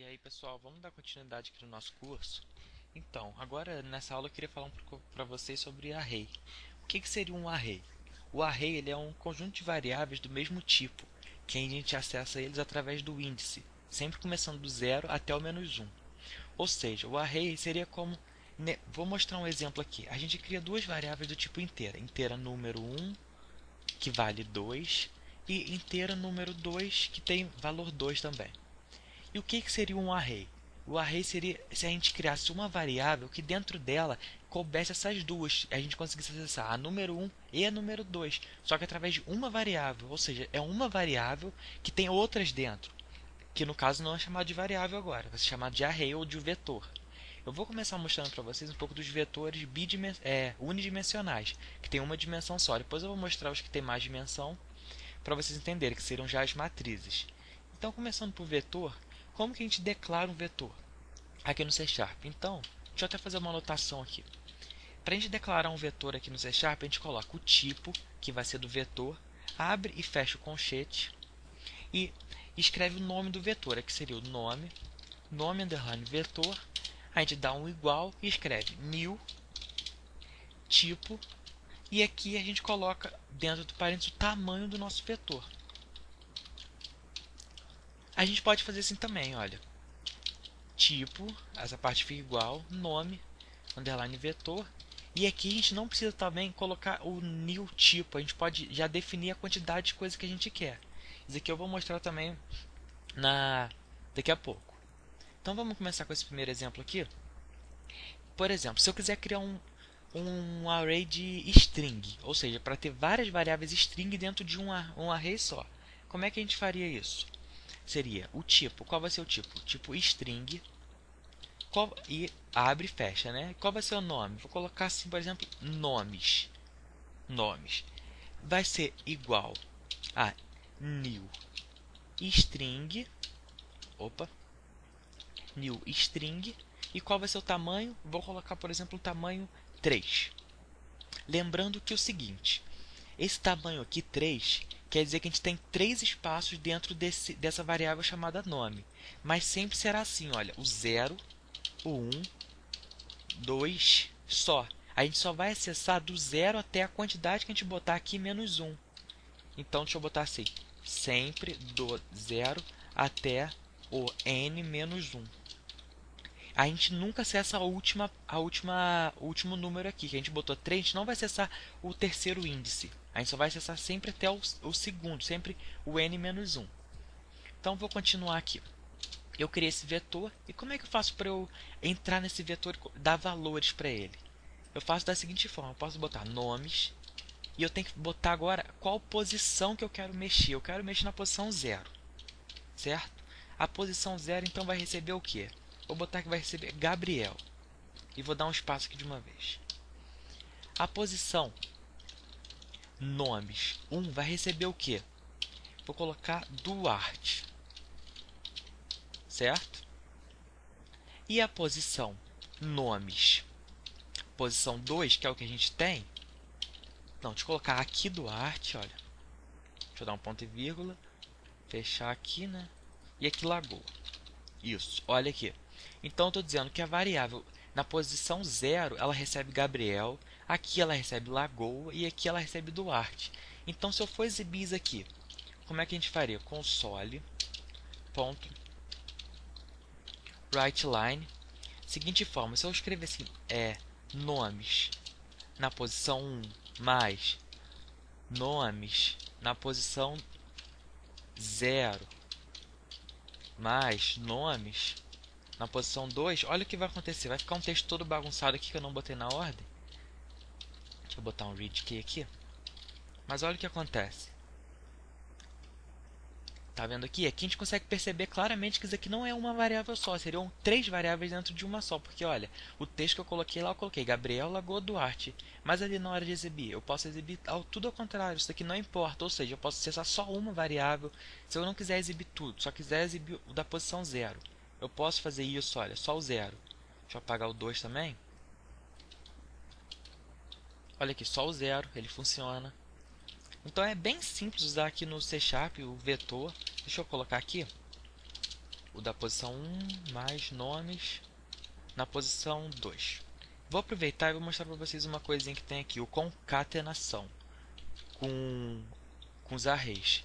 E aí, pessoal, vamos dar continuidade aqui no nosso curso? Então, agora nessa aula eu queria falar um pouco para vocês sobre array. O que seria um array? O array ele é um conjunto de variáveis do mesmo tipo, que a gente acessa eles através do índice, sempre começando do zero até o menos um. Ou seja, o array seria como... Vou mostrar um exemplo aqui. A gente cria duas variáveis do tipo inteira. Inteira número 1, que vale 2, e inteira número 2, que tem valor 2 também. E o que seria um array? O array seria se a gente criasse uma variável que dentro dela coubesse essas duas. A gente conseguisse acessar a número 1 e a número 2, só que através de uma variável. Ou seja, é uma variável que tem outras dentro, que no caso não é chamado de variável agora, vai ser chamado de array ou de vetor. Eu vou começar mostrando para vocês um pouco dos vetores unidimensionais, que tem uma dimensão só. Depois eu vou mostrar os que tem mais dimensão, para vocês entenderem que seriam já as matrizes. Então, começando por vetor, como que a gente declara um vetor? Aqui no C Sharp. Então, deixa eu até fazer uma anotação aqui. Para a gente declarar um vetor aqui no C Sharp, a gente coloca o tipo, que vai ser do vetor, abre e fecha o colchete e escreve o nome do vetor, que seria o nome, nome underline vetor. A gente dá um igual e escreve new, tipo, e aqui a gente coloca dentro do parênteses o tamanho do nosso vetor. A gente pode fazer assim também, olha. Tipo, essa parte fica igual, nome, underline vetor. E aqui a gente não precisa também colocar o new tipo, a gente pode já definir a quantidade de coisa que a gente quer. Isso aqui eu vou mostrar também daqui a pouco. Então vamos começar com esse primeiro exemplo aqui. Por exemplo, se eu quiser criar um array de string, ou seja, para ter várias variáveis string dentro de um array só. Como é que a gente faria isso? Seria o tipo. Qual vai ser o tipo? Tipo string. E abre e fecha, né? Qual vai ser o nome? Vou colocar assim, por exemplo, nomes. Nomes. Vai ser igual a new string. Opa. New string. E qual vai ser o tamanho? Vou colocar, por exemplo, o tamanho 3. Lembrando que é o seguinte. Esse tamanho aqui, 3, quer dizer que a gente tem 3 espaços dentro dessa variável chamada nome. Mas sempre será assim, olha, o 0, o 1, 2, só. A gente só vai acessar do 0 até a quantidade que a gente botar aqui, menos 1. Então, deixa eu botar assim, sempre do 0 até o n menos 1. A gente nunca acessa o último número aqui, que a gente botou 3, a gente não vai acessar o terceiro índice. A gente só vai acessar sempre até o segundo, sempre o n menos 1. Então, vou continuar aqui. Eu criei esse vetor, e como é que eu faço para eu entrar nesse vetor e dar valores para ele? Eu faço da seguinte forma, eu posso botar nomes, e eu tenho que botar agora qual posição que eu quero mexer. Eu quero mexer na posição 0, certo? A posição 0 então vai receber o quê? Vou botar que vai receber Gabriel. E vou dar um espaço aqui de uma vez. A posição nomes 1 vai receber o quê? Vou colocar Duarte. Certo? E a posição nomes, posição 2, que é o que a gente tem. Não, deixa eu colocar aqui Duarte, olha. Deixa eu dar um ponto e vírgula. Fechar aqui, né? E aqui Lagoa. Isso, olha aqui. Então, eu estou dizendo que a variável na posição 0, ela recebe Gabriel, aqui ela recebe Lagoa e aqui ela recebe Duarte. Então, se eu for exibir isso aqui, como é que a gente faria? Console.writeLine. Seguinte forma, se eu escrever assim, nomes na posição 1 mais nomes na posição 0 mais nomes na posição 2, olha o que vai acontecer. Vai ficar um texto todo bagunçado aqui que eu não botei na ordem. Deixa eu botar um read key aqui. Mas olha o que acontece. Tá vendo aqui? Aqui a gente consegue perceber claramente que isso aqui não é uma variável só. Seriam 3 variáveis dentro de uma só. Porque olha, o texto que eu coloquei lá, eu coloquei Gabriel, Lagoa, Duarte. Mas ali na hora de exibir, eu posso exibir tudo ao contrário. Isso aqui não importa. Ou seja, eu posso acessar só uma variável. Se eu não quiser exibir tudo, só quiser exibir o da posição 0. Eu posso fazer isso, olha, só o 0. Deixa eu apagar o 2 também. Olha aqui, só o 0, ele funciona. Então é bem simples usar aqui no C Sharp o vetor. Deixa eu colocar aqui. o da posição 1 mais nomes na posição 2. Vou aproveitar e vou mostrar para vocês uma coisinha que tem aqui, o concatenação com os arrays.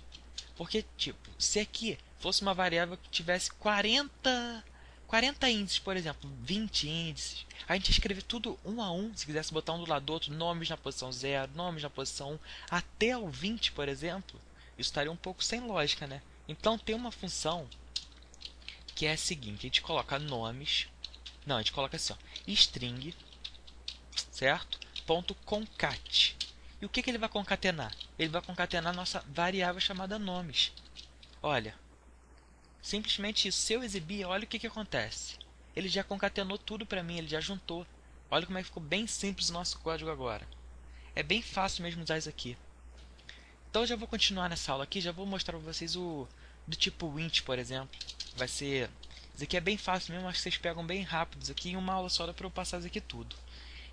Porque, tipo, se aqui fosse uma variável que tivesse 40 índices, por exemplo, 20 índices, a gente escreve tudo um a um, se quisesse botar um do lado do outro, nomes na posição 0, nomes na posição 1, até o 20, por exemplo, isso estaria um pouco sem lógica, né? Então tem uma função que é a seguinte, a gente coloca nomes, não, a gente coloca assim, ó, string, certo? Ponto concat. E o que ele vai concatenar? Ele vai concatenar nossa variável chamada nomes. Olha, simplesmente isso. Se eu exibir, olha o que acontece. Ele já concatenou tudo para mim, ele já juntou. Olha como é que ficou bem simples o nosso código agora. É bem fácil mesmo usar isso aqui. Então eu já vou continuar nessa aula aqui, já vou mostrar para vocês o do tipo int, por exemplo. Vai ser... Isso aqui é bem fácil mesmo, acho que vocês pegam bem rápido isso aqui. Em uma aula só dá para eu passar isso aqui tudo.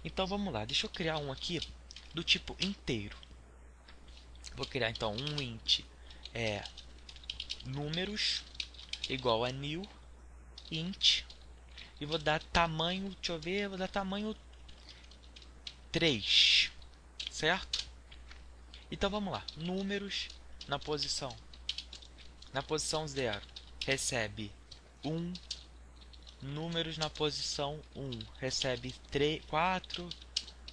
Então vamos lá, deixa eu criar um aqui do tipo inteiro. Vou criar então um int números igual a new int e vou dar tamanho, deixa eu ver, vou dar tamanho 3, certo? Então vamos lá, números na posição 0 recebe 1, números na posição 1 recebe 3, 4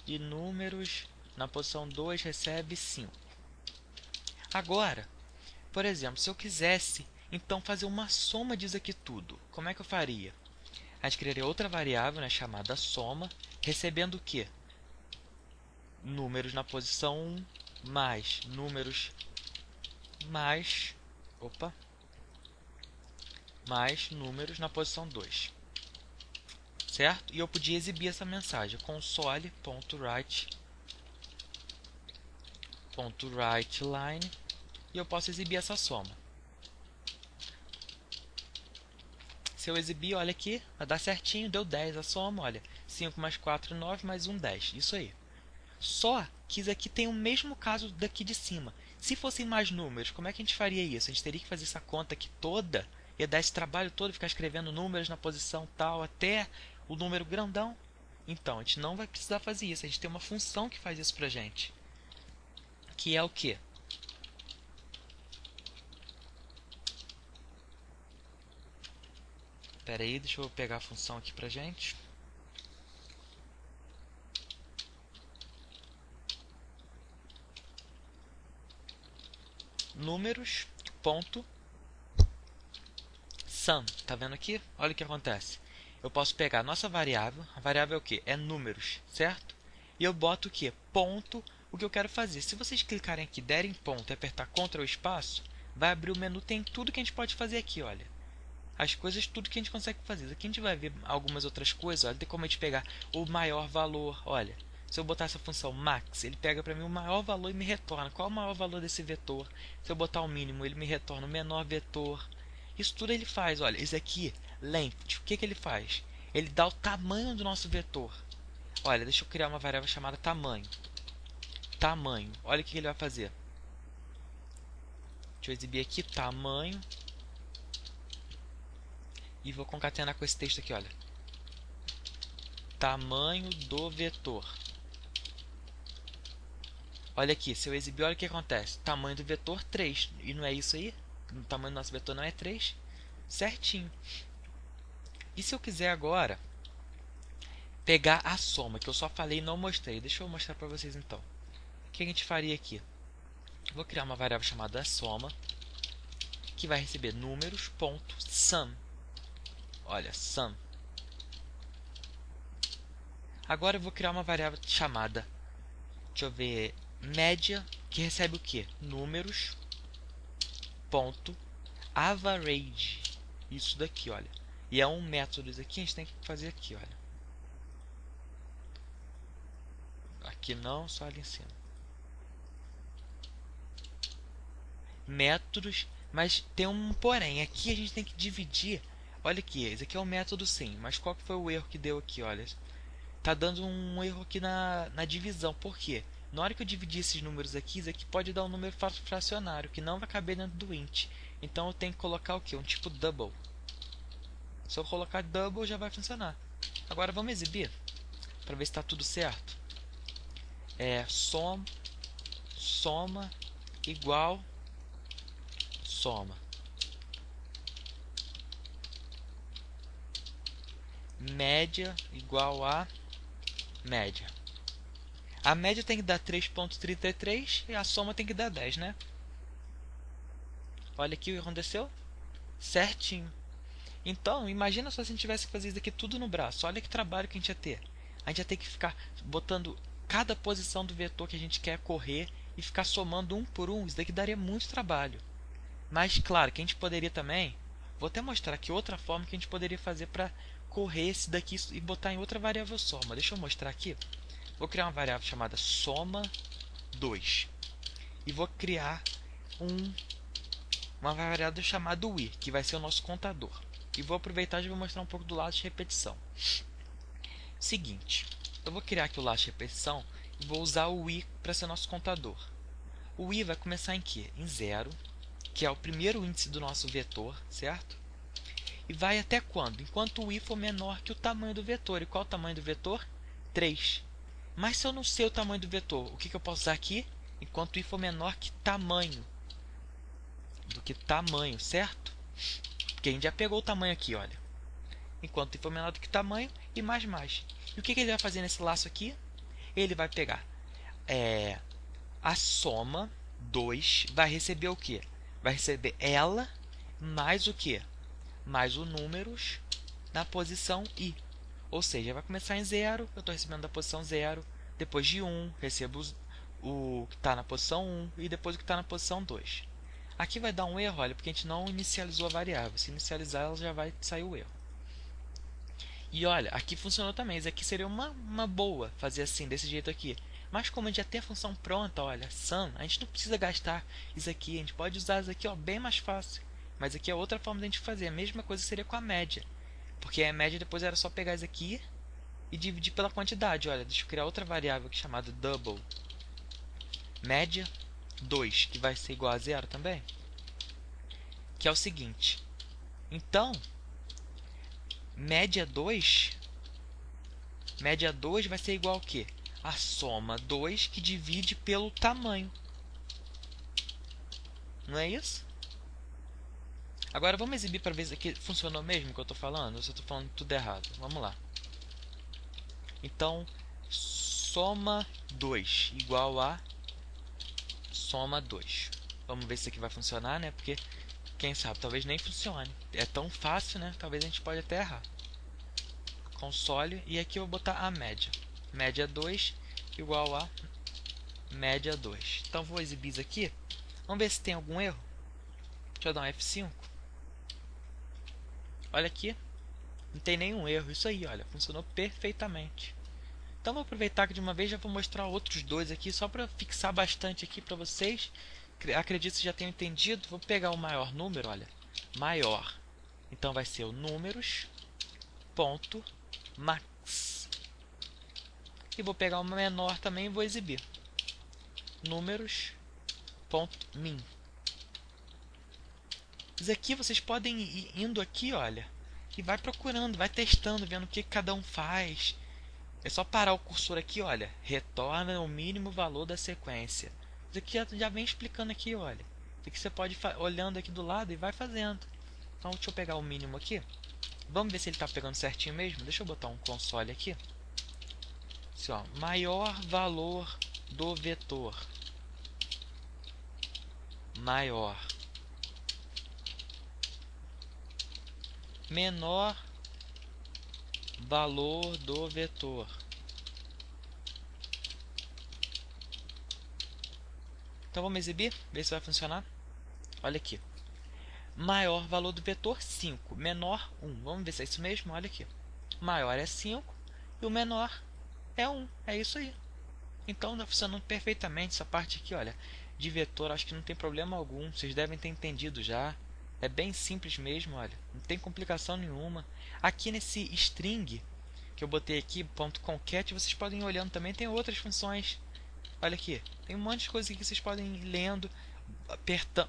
e números na posição 2 recebe 5. Agora, por exemplo, se eu quisesse então fazer uma soma disso aqui tudo, como é que eu faria? A gente criaria outra variável, né, chamada soma, recebendo o quê? Números na posição 1 mais números mais números na posição 2. Certo? E eu podia exibir essa mensagem, console.writeLine, e eu posso exibir essa soma. Se eu exibir, olha aqui, vai dar certinho, deu 10 a soma, olha, 5 mais 4, 9, mais 1, 10, isso aí. Só que isso aqui tem o mesmo caso daqui de cima. Se fossem mais números, como é que a gente faria isso? A gente teria que fazer essa conta aqui toda, ia dar esse trabalho todo, ficar escrevendo números na posição tal, até o número grandão. Então, a gente não vai precisar fazer isso, a gente tem uma função que faz isso pra gente. Que é o quê? Espera aí, deixa eu pegar a função aqui pra gente. Números, ponto, sum. Tá vendo aqui? Olha o que acontece. Eu posso pegar a nossa variável. A variável é o que? É números, certo? E eu boto o que? Ponto, o que eu quero fazer. Se vocês clicarem aqui, derem ponto e apertar Ctrl ou espaço, vai abrir o menu, tem tudo que a gente pode fazer aqui, olha. As coisas, tudo que a gente consegue fazer. Aqui a gente vai ver algumas outras coisas, olha. Tem como a gente pegar o maior valor, olha. Se eu botar essa função max, ele pega para mim o maior valor e me retorna. Qual é o maior valor desse vetor? Se eu botar o mínimo, ele me retorna o menor vetor. Isso tudo ele faz, olha. Esse aqui, length, o que ele faz? Ele dá o tamanho do nosso vetor. Olha, deixa eu criar uma variável chamada tamanho. Tamanho, olha o que ele vai fazer. Deixa eu exibir aqui, tamanho. E vou concatenar com esse texto aqui, olha. Tamanho do vetor. Olha aqui, se eu exibir, olha o que acontece. Tamanho do vetor 3. E não é isso aí? O tamanho do nosso vetor não é 3? Certinho. E se eu quiser agora pegar a soma, que eu só falei e não mostrei. Deixa eu mostrar para vocês então. O que a gente faria aqui? Vou criar uma variável chamada soma, que vai receber números.sum. Olha, sum. Agora eu vou criar uma variável chamada, deixa eu ver, média, que recebe o que? Números.average. Isso daqui, olha. E é um método, isso aqui a gente tem que fazer aqui, olha. Aqui não, só ali em cima. Métodos, mas tem um porém. Aqui a gente tem que dividir. Olha aqui, esse aqui é um método sim, mas qual que foi o erro que deu aqui, olha. Tá dando um erro aqui na divisão. Por quê? Na hora que eu dividir esses números aqui, isso aqui pode dar um número fracionário, que não vai caber dentro do int. Então eu tenho que colocar o quê? Um tipo double. Se eu colocar double já vai funcionar. Agora vamos exibir para ver se está tudo certo. Soma igual soma. Média igual a média. A média tem que dar 3,33 e a soma tem que dar 10, né? Olha aqui o que aconteceu. Certinho. Então, imagina só se a gente tivesse que fazer isso aqui tudo no braço. Olha que trabalho que a gente ia ter. A gente ia ter que ficar botando cada posição do vetor que a gente quer correr e ficar somando um por um. Isso daqui daria muito trabalho. Mas, claro, que a gente poderia também... Vou até mostrar aqui outra forma que a gente poderia fazer para correr esse daqui e botar em outra variável soma. Deixa eu mostrar aqui. Vou criar uma variável chamada soma2. E vou criar uma variável chamada i, que vai ser o nosso contador. E vou aproveitar e vou mostrar um pouco do lado de repetição. Seguinte, eu vou criar aqui o laço de repetição e vou usar o i para ser nosso contador. O i vai começar em quê? Em 0, que é o primeiro índice do nosso vetor, certo? E vai até quando? Enquanto o i for menor que o tamanho do vetor. E qual é o tamanho do vetor? 3. Mas se eu não sei o tamanho do vetor, o que eu posso usar aqui? Enquanto o i for menor que tamanho. Do que tamanho, certo? Porque a gente já pegou o tamanho aqui, olha. Enquanto i for menor do que tamanho e mais. E o que ele vai fazer nesse laço aqui? Ele vai pegar a soma 2, vai receber o quê? Vai receber ela mais o quê? Mais o números na posição i. Ou seja, vai começar em 0, eu estou recebendo da posição 0, depois de 1, recebo o que está na posição 1 e depois o que está na posição 2. Aqui vai dar um erro, olha, porque a gente não inicializou a variável. Se inicializar, ela já vai sair o erro. E olha, aqui funcionou também. Isso aqui seria uma boa fazer assim, desse jeito aqui. Mas como a gente já tem a função pronta, olha, sum, a gente não precisa gastar isso aqui. A gente pode usar isso aqui, ó, bem mais fácil. Mas aqui é outra forma de a gente fazer. A mesma coisa seria com a média. Porque a média depois era só pegar isso aqui e dividir pela quantidade. Olha, deixa eu criar outra variável aqui chamada double. Média 2, que vai ser igual a 0 também. Que é o seguinte. Então, média 2 vai ser igual ao quê? A soma 2 que divide pelo tamanho. Não é isso? Agora vamos exibir para ver se aqui funcionou mesmo o que eu estou falando, ou se eu estou falando tudo errado. Vamos lá. Então, soma 2 igual a soma 2. Vamos ver se isso aqui vai funcionar, né? Porque, quem sabe, talvez nem funcione. É tão fácil, né? Talvez a gente pode até errar. Console, e aqui eu vou botar a média. Média 2 igual a média 2. Então, vou exibir isso aqui. Vamos ver se tem algum erro. Deixa eu dar um F5. Olha aqui. Não tem nenhum erro. Isso aí, olha. Funcionou perfeitamente. Então, vou aproveitar que de uma vez já vou mostrar outros dois aqui. Só para fixar bastante aqui para vocês. Acredito que já tenham entendido. Vou pegar o maior número, olha. Maior. Então, vai ser o números ponto max. E vou pegar o menor também e vou exibir. Números ponto min. Isso aqui vocês podem ir indo aqui, olha, e vai procurando, vai testando, vendo o que cada um faz. É só parar o cursor aqui, olha, retorna o mínimo valor da sequência. Isso aqui já vem explicando aqui, olha. Isso aqui você pode ir olhando aqui do lado e vai fazendo. Então, deixa eu pegar o mínimo aqui. Vamos ver se ele está pegando certinho mesmo. Deixa eu botar um console aqui. Assim, ó, maior valor do vetor. Maior. Menor valor do vetor. Então vamos exibir, ver se vai funcionar. Olha aqui. Maior valor do vetor 5, menor 1. Vamos ver se é isso mesmo, olha aqui. Maior é 5 e o menor é 1. É isso aí. Então está funcionando perfeitamente essa parte aqui, olha. De vetor, acho que não tem problema algum. Vocês devem ter entendido já. É bem simples mesmo, olha. Não tem complicação nenhuma. Aqui nesse string que eu botei aqui, .concat, vocês podem ir olhando também. Tem outras funções. Olha aqui. Tem um monte de coisa aqui que vocês podem ir lendo,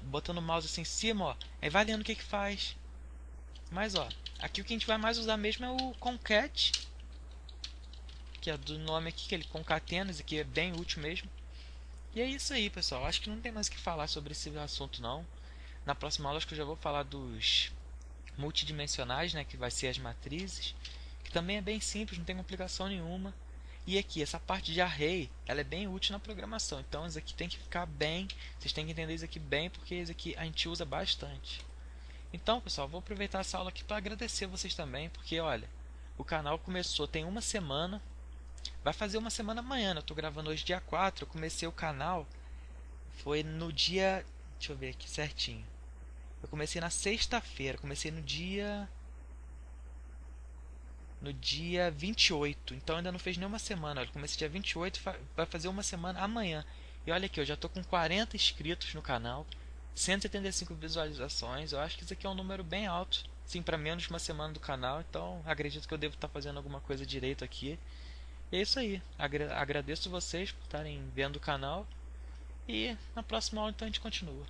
botando o mouse assim em cima, ó. Aí vai lendo o que faz. Mas ó, aqui o que a gente vai mais usar mesmo é o concat, que é do nome aqui, que ele concatena, isso aqui é bem útil mesmo. E é isso aí, pessoal. Acho que não tem mais o que falar sobre esse assunto não. Na próxima aula acho que eu já vou falar dos multidimensionais, né, que vai ser as matrizes, que também é bem simples, não tem complicação nenhuma. E aqui, essa parte de array, ela é bem útil na programação. Então isso aqui tem que ficar bem, vocês têm que entender isso aqui bem, porque isso aqui a gente usa bastante. Então, pessoal, vou aproveitar essa aula aqui para agradecer vocês também, porque olha, o canal começou tem uma semana, vai fazer uma semana amanhã, né? Eu estou gravando hoje dia 4, eu comecei o canal, foi no dia, deixa eu ver aqui certinho, eu comecei na sexta-feira, comecei no dia 28, então ainda não fez nenhuma semana, olha, comecei dia 28, vai fazer uma semana amanhã. E olha aqui, eu já estou com 40 inscritos no canal, 175 visualizações, eu acho que isso aqui é um número bem alto, sim, para menos de uma semana do canal, então acredito que eu devo estar fazendo alguma coisa direito aqui. E é isso aí, agradeço vocês por estarem vendo o canal, e na próxima aula então a gente continua.